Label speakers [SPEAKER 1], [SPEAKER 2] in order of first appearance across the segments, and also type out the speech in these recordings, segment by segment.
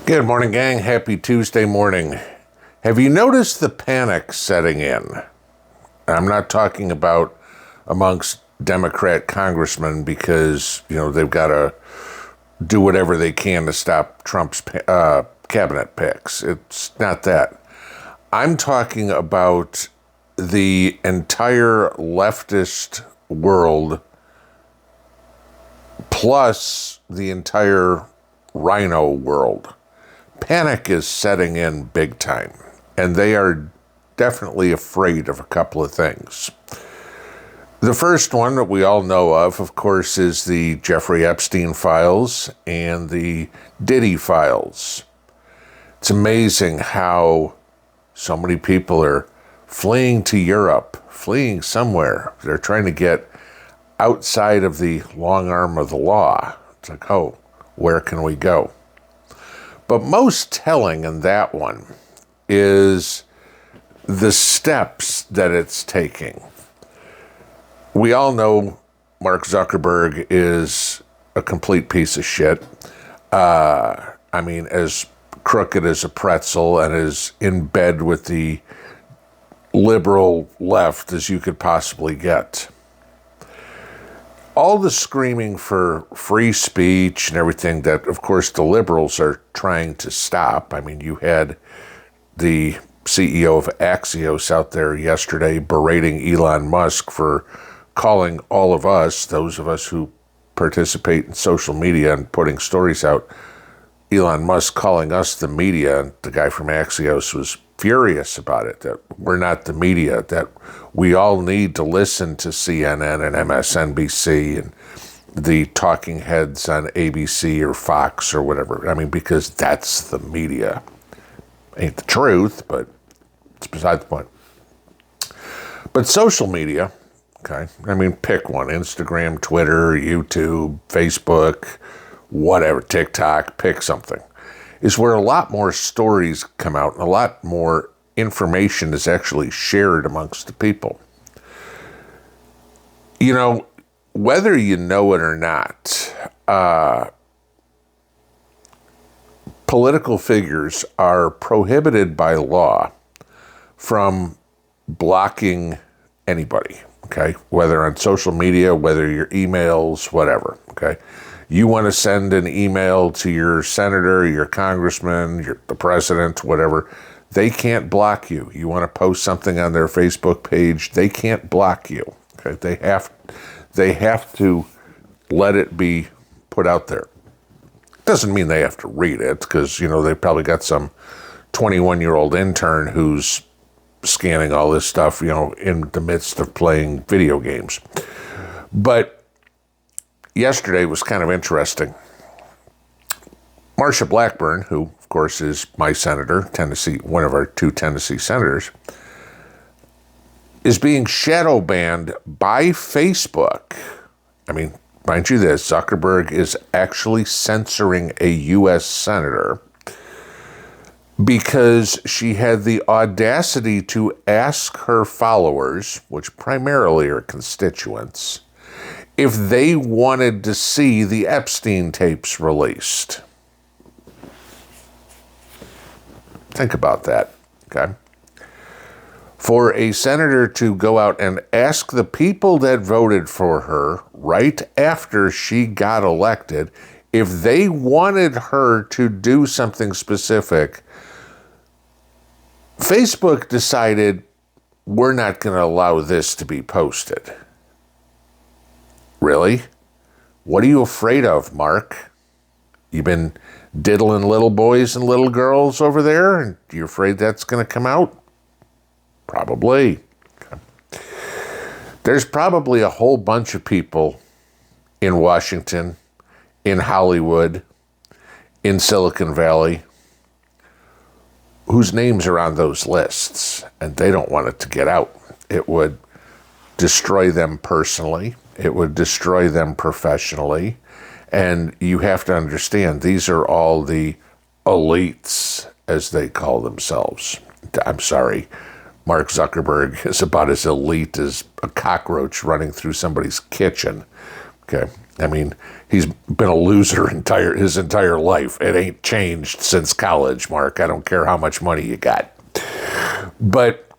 [SPEAKER 1] Good morning, gang. Happy Tuesday morning. Have you noticed the panic setting in? I'm not talking about amongst Democrat congressmen because, they've got to do whatever they can to stop Trump's cabinet picks. It's not that. I'm talking about the entire leftist world plus the entire rhino world. Panic is setting in big time, and they are definitely afraid of a couple of things. The first one that we all know of course, is the Jeffrey Epstein Files and the Diddy Files. It's amazing how so many people are fleeing to Europe, fleeing somewhere. They're trying to get outside of the long arm of the law. It's like, oh, where can we go? But most telling in that one is the steps that it's taking. We all know Mark Zuckerberg is a complete piece of shit. As crooked as a pretzel and as in bed with the liberal left as you could possibly get. All the screaming for free speech and everything that, of course, the liberals are trying to stop. You had the CEO of Axios out there yesterday berating Elon Musk for calling all of us, those of us who participate in social media and putting stories out, Elon Musk calling us the media, and the guy from Axios was furious about it, that we're not the media, that we all need to listen to CNN and MSNBC and the talking heads on ABC or Fox or whatever. Because that's the media. Ain't the truth, but it's beside the point. But social media, okay, pick one, Instagram, Twitter, YouTube, Facebook, whatever, TikTok, pick something, is where a lot more stories come out and a lot more information is actually shared amongst the people. Whether you know it or not, political figures are prohibited by law from blocking anybody, okay? Whether on social media, whether your emails, whatever, okay? You want to send an email to your senator, your congressman, the president, whatever, they can't block you. You want to post something on their Facebook page, they can't block you. Okay? They have to let it be put out there. Doesn't mean they have to read it, because, they probably got some 21-year-old intern who's scanning all this stuff, in the midst of playing video games. But yesterday was kind of interesting. Marsha Blackburn, who, of course, is my senator, Tennessee, one of our two Tennessee senators, is being shadow banned by Facebook. Mind you this, Zuckerberg is actually censoring a U.S. senator because she had the audacity to ask her followers, which primarily are constituents, if they wanted to see the Epstein tapes released. Think about that, okay? For a senator to go out and ask the people that voted for her right after she got elected if they wanted her to do something specific, Facebook decided we're not going to allow this to be posted. Really? What are you afraid of, Mark? You been diddling little boys and little girls over there, and you're afraid that's going to come out? Probably. Okay. There's probably a whole bunch of people in Washington, in Hollywood, in Silicon Valley, whose names are on those lists, and they don't want it to get out. It would destroy them personally. It would destroy them professionally. And you have to understand, these are all the elites, as they call themselves. I'm sorry, Mark Zuckerberg is about as elite as a cockroach running through somebody's kitchen. Okay. I mean, he's been a loser his entire life. It ain't changed since college, Mark. I don't care how much money you got. But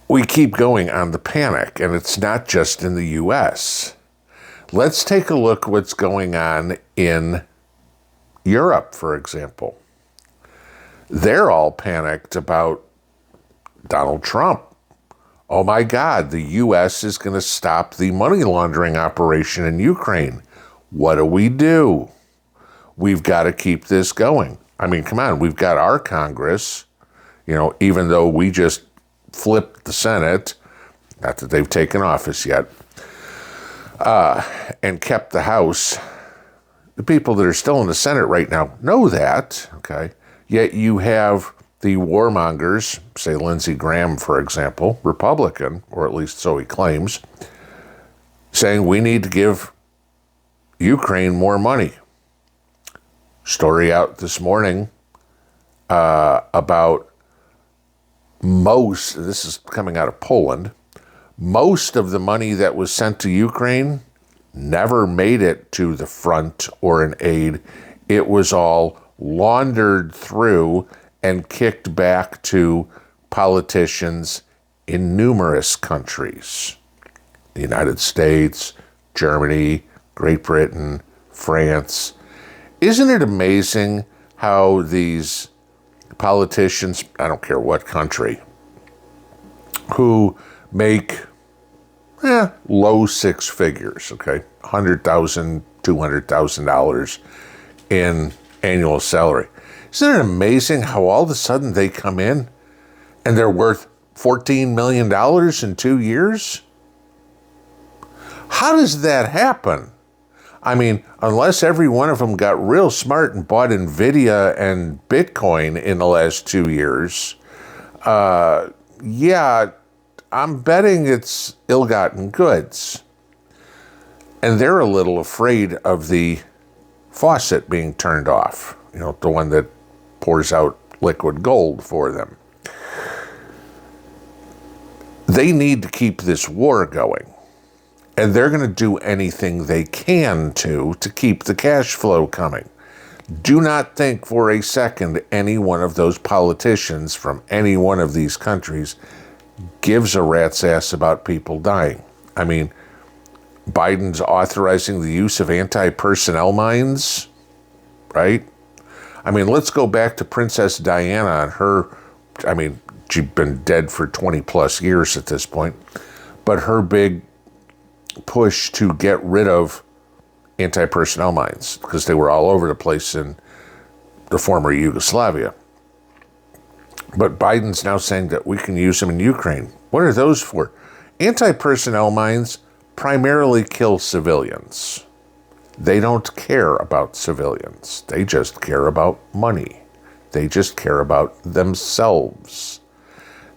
[SPEAKER 1] we keep going on the panic, and it's not just in the U.S. Let's take a look what's going on in Europe, for example. They're all panicked about Donald Trump. Oh my God, the U.S. is going to stop the money laundering operation in Ukraine. What do? We've got to keep this going. I mean, come on, we've got our Congress, even though we just flipped the Senate, not that they've taken office yet, and kept the House. The people that are still in the Senate right now know that, okay? Yet you have the warmongers, say Lindsey Graham, for example, Republican, or at least so he claims, saying we need to give Ukraine more money. Story out this morning about this is coming out of Poland, most of the money that was sent to Ukraine never made it to the front or an aid. It was all laundered through and kicked back to politicians in numerous countries. The United States, Germany, Great Britain, France. Isn't it amazing how these politicians, I don't care what country, who make low six figures, okay, $100,000, $200,000 in annual salary. Isn't it amazing how all of a sudden they come in and they're worth $14 million in 2 years? How does that happen? I mean, unless every one of them got real smart and bought Nvidia and Bitcoin in the last 2 years, I'm betting it's ill-gotten goods. And they're a little afraid of the faucet being turned off, the one that pours out liquid gold for them. They need to keep this war going. And they're going to do anything they can to keep the cash flow coming. Do not think for a second any one of those politicians from any one of these countries gives a rat's ass about people dying. I mean, Biden's authorizing the use of anti-personnel mines, right? I mean, let's go back to Princess Diana and her, she'd been dead for 20 plus years at this point, but her big push to get rid of anti-personnel mines because they were all over the place in the former Yugoslavia. But Biden's now saying that we can use them in Ukraine. What are those for? Anti-personnel mines primarily kill civilians. They don't care about civilians. They just care about money. They just care about themselves.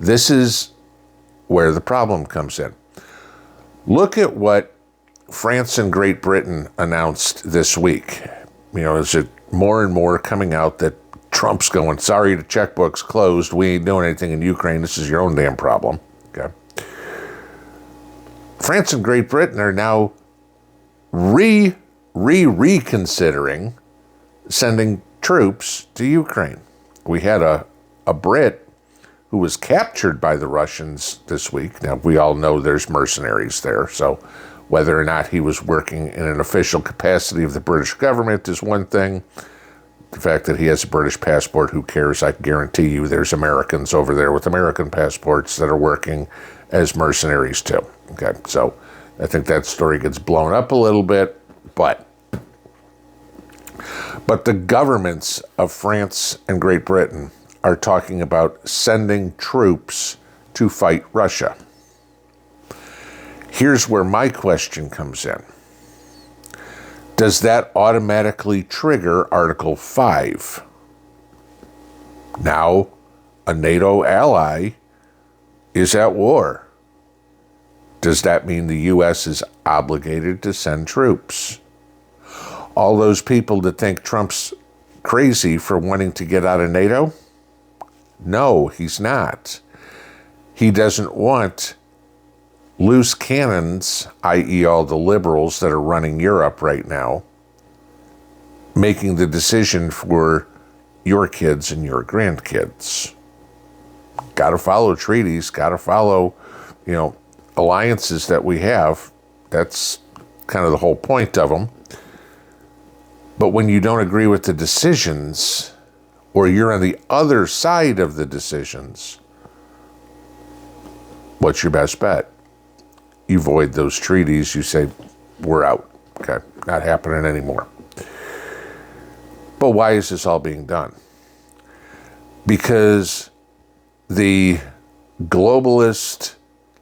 [SPEAKER 1] This is where the problem comes in. Look at what France and Great Britain announced this week. Is it more and more coming out that Trump's going, sorry, the checkbook's closed. We ain't doing anything in Ukraine. This is your own damn problem. Okay. France and Great Britain are now reconsidering sending troops to Ukraine. We had a Brit who was captured by the Russians this week. Now, we all know there's mercenaries there, so whether or not he was working in an official capacity of the British government is one thing. The fact that he has a British passport, who cares? I guarantee you there's Americans over there with American passports that are working as mercenaries too. Okay, so I think that story gets blown up a little bit, but the governments of France and Great Britain are talking about sending troops to fight Russia. Here's where my question comes in. Does that automatically trigger Article 5? Now, a NATO ally is at war. Does that mean the U.S. is obligated to send troops? All those people that think Trump's crazy for wanting to get out of NATO? No, he's not. He doesn't want loose cannons, i.e. all the liberals that are running Europe right now, making the decision for your kids and your grandkids. Got to follow treaties, got to follow, alliances that we have. That's kind of the whole point of them. But when you don't agree with the decisions, or you're on the other side of the decisions, what's your best bet? You void those treaties. You say, we're out. Okay, not happening anymore. But why is this all being done? Because the globalist,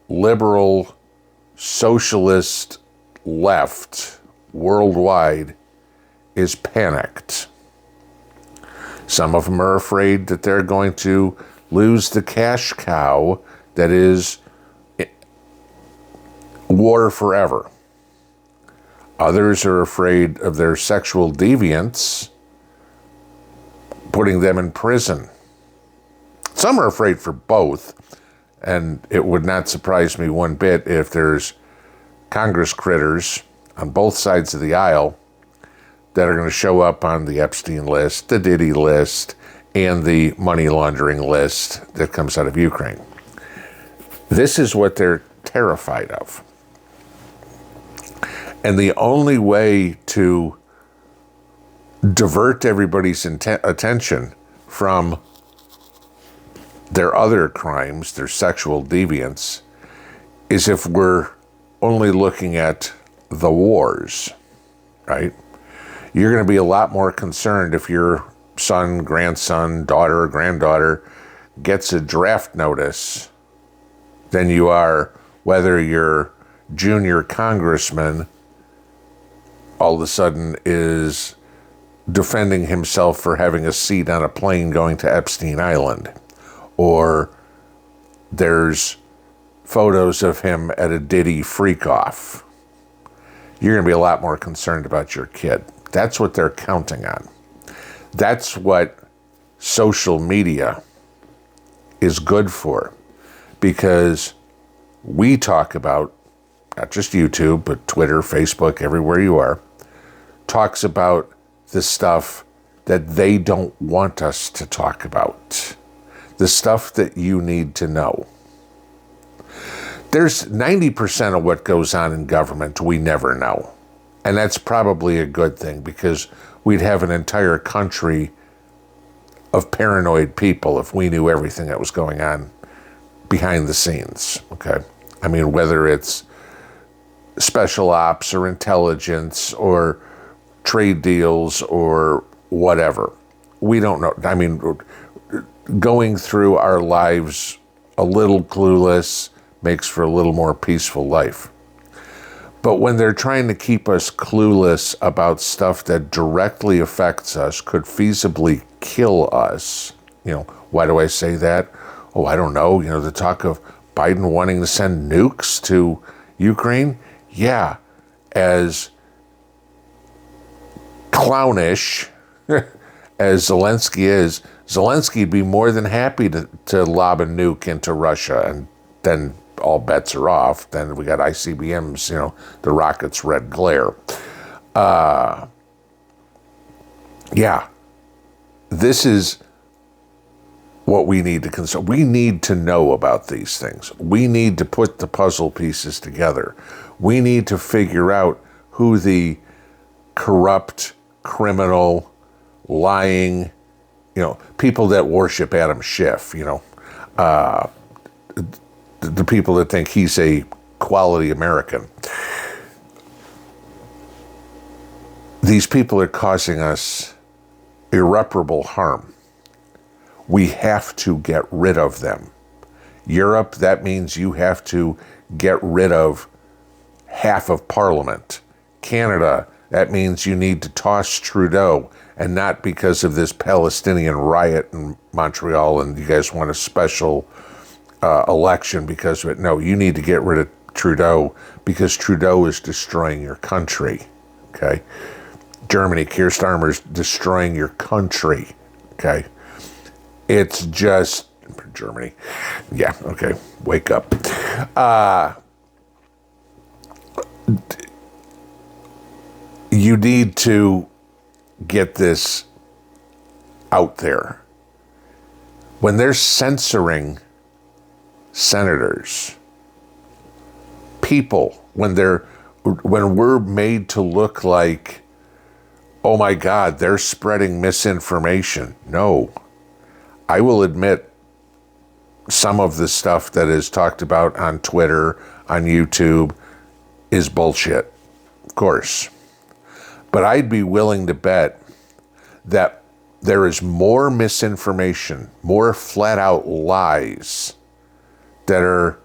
[SPEAKER 1] liberal, socialist left worldwide is panicked. Some of them are afraid that they're going to lose the cash cow that is war forever. Others are afraid of their sexual deviants putting them in prison. Some are afraid for both, and it would not surprise me one bit if there's Congress critters on both sides of the aisle that are going to show up on the Epstein list, the Diddy list, and the money laundering list that comes out of Ukraine. This is what they're terrified of. And the only way to divert everybody's attention from their other crimes, their sexual deviance, is if we're only looking at the wars, right? You're going to be a lot more concerned if your son, grandson, daughter, or granddaughter gets a draft notice than you are whether your junior congressman all of a sudden is defending himself for having a seat on a plane going to Epstein Island, or there's photos of him at a Diddy freak-off. You're going to be a lot more concerned about your kid. That's what they're counting on. That's what social media is good for, because we talk about, not just YouTube, but Twitter, Facebook, everywhere you are, talks about the stuff that they don't want us to talk about. The stuff that you need to know. There's 90% of what goes on in government we never know. And that's probably a good thing, because we'd have an entire country of paranoid people if we knew everything that was going on behind the scenes, okay? I mean, whether it's special ops or intelligence or trade deals or whatever. We don't know. I mean, going through our lives a little clueless makes for a little more peaceful life. But when they're trying to keep us clueless about stuff that directly affects us, could feasibly kill us, why do I say that? Oh, I don't know. The talk of Biden wanting to send nukes to Ukraine? Yeah, as clownish as Zelensky is, Zelensky'd be more than happy to lob a nuke into Russia, and then all bets are off. Then we got ICBMs, the rocket's red glare. Yeah, this is what we need to consider. We need to know about these things. We need to put the puzzle pieces together. We need to figure out who the corrupt, criminal, lying, people that worship Adam Schiff, the people that think he's a quality American. These people are causing us irreparable harm. We have to get rid of them. Europe, that means you have to get rid of half of Parliament. Canada, that means you need to toss Trudeau, and not because of this Palestinian riot in Montreal and you guys want a special election because of it. No, you need to get rid of Trudeau because Trudeau is destroying your country, okay? Germany, Keir Starmer's destroying your country, okay? It's just, Germany, yeah, okay, wake up. you need to get this out there. When they're censoring senators, people, when we're made to look like, oh my God, they're spreading misinformation. No, I will admit some of the stuff that is talked about on Twitter, on YouTube, is bullshit, of course. But I'd be willing to bet that there is more misinformation, more flat out lies that are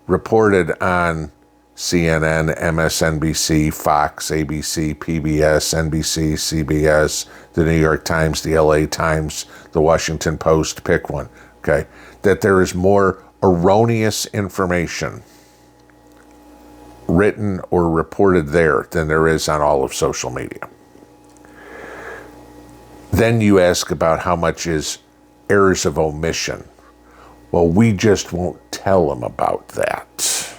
[SPEAKER 1] reported on CNN, MSNBC, Fox, ABC, PBS, NBC, CBS, the New York Times, the LA Times, the Washington Post, pick one, okay? That there is more erroneous information written or reported there than there is on all of social media. Then you ask about how much is errors of omission. Well, we just won't tell them about that.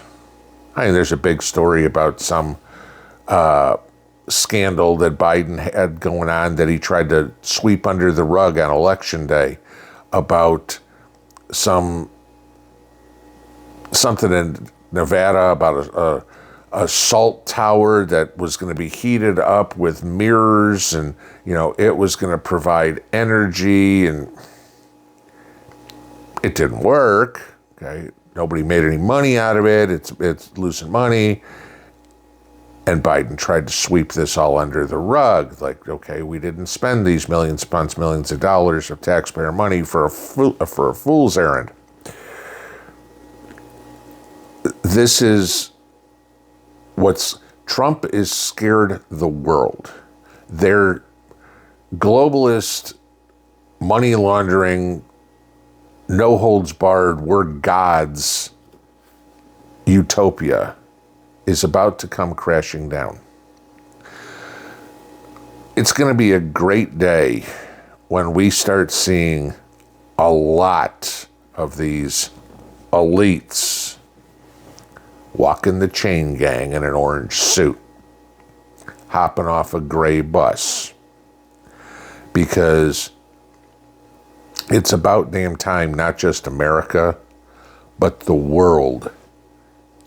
[SPEAKER 1] I mean, there's a big story about some scandal that Biden had going on that he tried to sweep under the rug on Election Day about something in Nevada about a salt tower that was going to be heated up with mirrors, and it was going to provide energy, and it didn't work. Okay, nobody made any money out of it. It's losing money, and Biden tried to sweep this all under the rug. Like, okay, we didn't spend these millions of dollars of taxpayer money for a fool's errand. This is Trump is scared the world. Their globalist, money laundering, no holds barred, we're gods utopia is about to come crashing down. It's going to be a great day when we start seeing a lot of these elites walking the chain gang in an orange suit, hopping off a gray bus, because it's about damn time not just America, but the world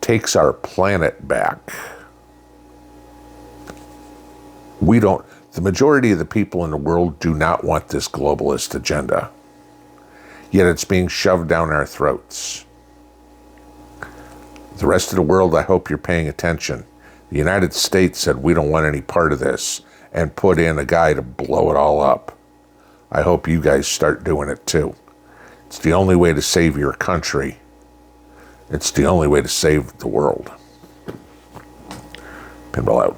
[SPEAKER 1] takes our planet back. The majority of the people in the world do not want this globalist agenda, yet it's being shoved down our throats. The rest of the world, I hope you're paying attention. The United States said we don't want any part of this and put in a guy to blow it all up. I hope you guys start doing it too. It's the only way to save your country. It's the only way to save the world. Pinball out.